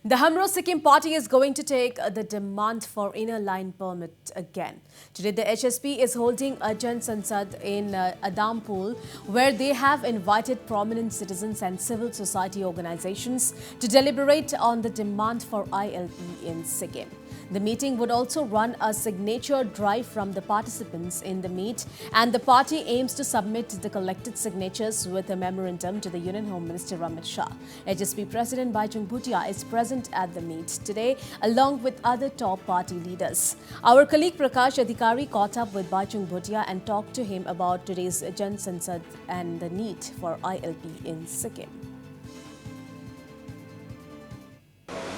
The Hamro Sikkim party is going to take the demand for inner line permit again. Today, the HSP is holding a Jan Sansad in Adampul, where they have invited prominent citizens and civil society organizations to deliberate on the demand for ILP in Sikkim. The meeting would also run a signature drive from the participants in the meet, and the party aims to submit the collected signatures with a memorandum to the Union Home Minister Amit Shah. HSP President Baichung Bhutia is present at the meet today, along with other top party leaders. Our colleague Prakash Adhikari caught up with Baichung Bhutia and talked to him about today's Jan Sansad and the need for ILP in Sikkim.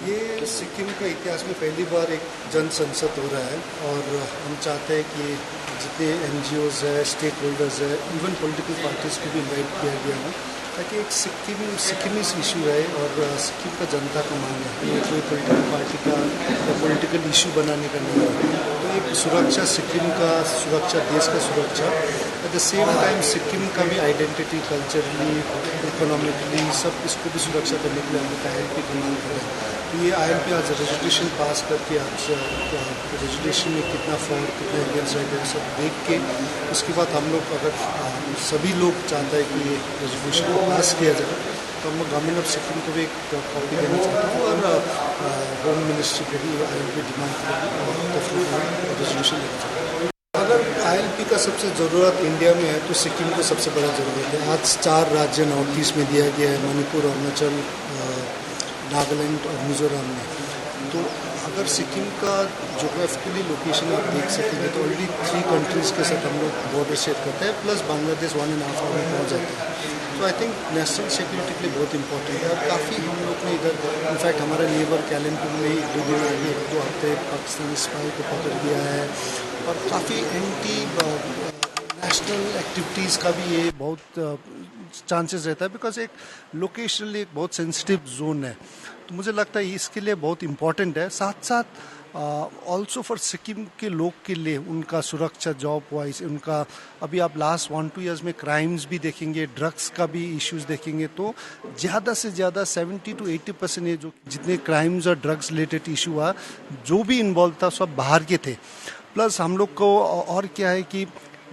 ये सिक्किम का इतिहास में पहली बार एक जन संसद हो रहा है और हम चाहते हैं कि जितने NGOs है, स्टेक होल्डर्स है, इवन पॉलिटिकल पार्टीज को भी इन्वाइट किया गया हो ताकि एक सिक्किमीज इशू है और सिक्किम का जनता का मांग है। ये कोई पॉलिटिकल पार्टी का या पॉलिटिकल इशू बनाने का नहीं है। तो एक सुरक्षा सिक्किम का सुरक्षा, देश का सुरक्षा, at the same time Sikkim का भी आइडेंटिटी कल्चरली, इकोनॉमिकली सब इसको भी सुरक्षा करने के लिए हम ILP की मांग कर रहे हैं। तो ये ILP आज रेजोल्यूशन पास करके आज रेजोल्यूशन में कितना फॉर कितना अगेंस्ट है सब देख के उसके बाद हम लोग अगर सभी लोग चाहते हैं कि ये रेजोल्यूशन को पास किया जाए तो हम लोग गवर्नमेंट ऑफ सिक्किम को भी एक कॉपी देना चाहते हैं और होम मिनिस्ट्री को भी ILP डिमांड करेंगे और रेजोल्यूशन देना चाहते हैं। अगर ILP का सबसे ज़रूरत इंडिया में है तो सिक्किम को सबसे बड़ा ज़रूरत है। आज 4 राज्य नॉर्थ ईस्ट में दिया गया है, मणिपुर, अरुणाचल, नागालैंड और मिजोरम में। तो अगर सिक्किम का जोग्राफिकली लोकेशन आप देख सकेंगे तो ऑलरेडी 3 कंट्रीज़ के साथ हम लोग बॉर्डर शेयर करते हैं, प्लस बांग्लादेश 1.5 आवर में पहुँच जाते हैं। तो आई थिंक नेशनल सिक्योरिटी के लिए बहुत इंपॉर्टेंट है और काफ़ी हम लोग ने इधर इनफैक्ट हमारे नेबर कालिम्पोंग में 2 दिन आगे 2 हफ्ते पाकिस्तानी स्पाई को पकड़ दिया है और काफ़ी एंटी नेशनल एक्टिविटीज़ का भी ये बहुत चांसेस रहता है बिकॉज एक लोकेशनली एक बहुत सेंसिटिव जोन है। तो मुझे लगता है इसके लिए बहुत इम्पॉर्टेंट है। साथ साथ ऑल्सो फॉर सिक्किम के लोग के लिए उनका सुरक्षा, जॉब वाइज उनका अभी आप लास्ट 1-2 ईयर्स में क्राइम्स भी देखेंगे, ड्रग्स का भी इश्यूज देखेंगे तो ज़्यादा से ज़्यादा 70 to 80% ये जो जितने क्राइम्स और ड्रग्स रिलेटेड इशू हुआ जो भी इन्वॉल्व था सब बाहर के थे। प्लस हम लोग को और क्या है कि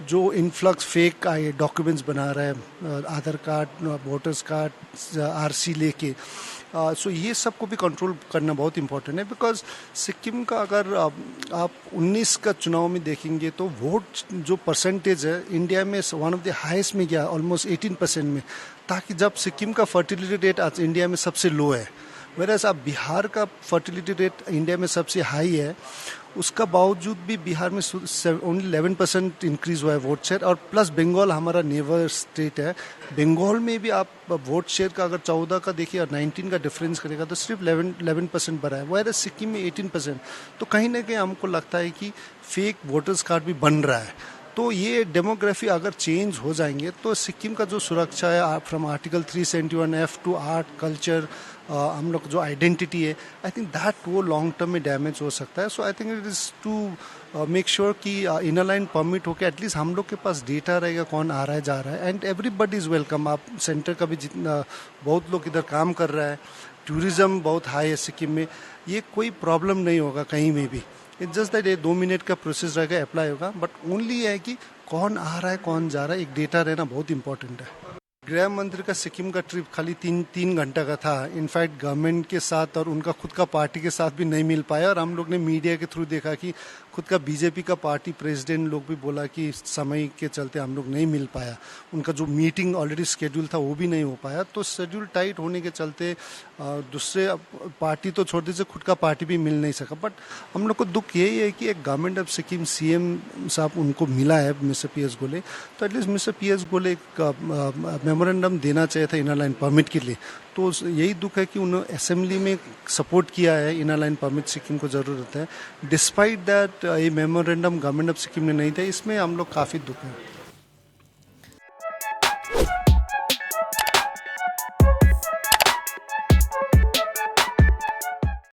जो इन्फ्लक्स फेक आए डॉक्यूमेंट्स बना रहा है, आधार कार्ड, वोटर्स कार्ड, RC लेके, सो ये सब को भी कंट्रोल करना बहुत इम्पोर्टेंट है बिकॉज सिक्किम का अगर आप 19 का चुनाव में देखेंगे तो वोट जो परसेंटेज है इंडिया में वन ऑफ द हाईएस्ट में गया, ऑलमोस्ट 18% में, ताकि जब सिक्किम का फर्टिलिटी रेट आज इंडिया में सबसे लो है, वेरएज़ आप बिहार का फर्टिलिटी रेट इंडिया में सबसे हाई है, उसका बावजूद भी बिहार में ओनली 11% इंक्रीज हुआ है वोट शेयर। और प्लस बंगाल हमारा नेबर स्टेट है, बंगाल में भी आप वोट शेयर का अगर 14 का देखिए और 19 का डिफरेंस करेगा तो सिर्फ 11% बढ़ा है, वह सिक्किम में 18%। तो कहीं ना कहीं हमको लगता है कि फेक वोटर्स कार्ड भी बन रहा है। तो ये डेमोग्राफी अगर चेंज हो जाएंगे तो सिक्किम का जो सुरक्षा है from article 371F to art culture, हम लोग जो आइडेंटिटी है, आई थिंक दैट वो लॉन्ग टर्म में डैमेज हो सकता है। So I think it is to make sure कि इनर लाइन परमिट होकर एटलीस्ट हम लोग के पास डेटा रहेगा कौन आ रहा है जा रहा है, एंड एवरीबडी इज़ वेलकम। आप सेंटर का भी जितना बहुत लोग इधर काम कर रहा है, टूरिज़्म बहुत हाई है सिक्किम में, ये कोई प्रॉब्लम नहीं होगा कहीं में भी। इट्स जस्ट दैट ये 2 मिनट का प्रोसेस रहेगा, अप्लाई होगा, बट ओनली है कि कौन आ रहा है कौन जा रहा है, एक डेटा रहना बहुत इंपॉर्टेंट है। गृह मंत्री का सिक्किम का ट्रिप खाली 3 घंटा का था। इनफैक्ट गवर्नमेंट के साथ और उनका खुद का पार्टी के साथ भी नहीं मिल पाया और हम लोग ने मीडिया के थ्रू देखा कि खुद का बीजेपी का पार्टी प्रेसिडेंट लोग भी बोला कि समय के चलते हम लोग नहीं मिल पाया, उनका जो मीटिंग ऑलरेडी शेड्यूल था वो भी नहीं हो पाया। तो शेड्यूल टाइट होने के चलते दूसरे पार्टी तो छोड़ दीजिए, खुद का पार्टी भी मिल नहीं सका। बट हम लोग को दुख यही है कि एक गवर्नमेंट ऑफ सिक्किम CM साहब उनको मिला है मिस्टर PS गोले, तो एटलीस्ट मिस्टर PS गोले एक मेमोरेंडम देना चाहिए था इनर लाइन परमिट के लिए। तो यही दुख है कि उन्होंने असेंबली में सपोर्ट किया है, इनर लाइन परमिट सिक्किम को ज़रूरत है, डिस्पाइट दैट ये मेमोरेंडम गवर्नमेंट ऑफ सिक्किम ने नहीं था। इसमें हम लोग काफ़ी दुख है।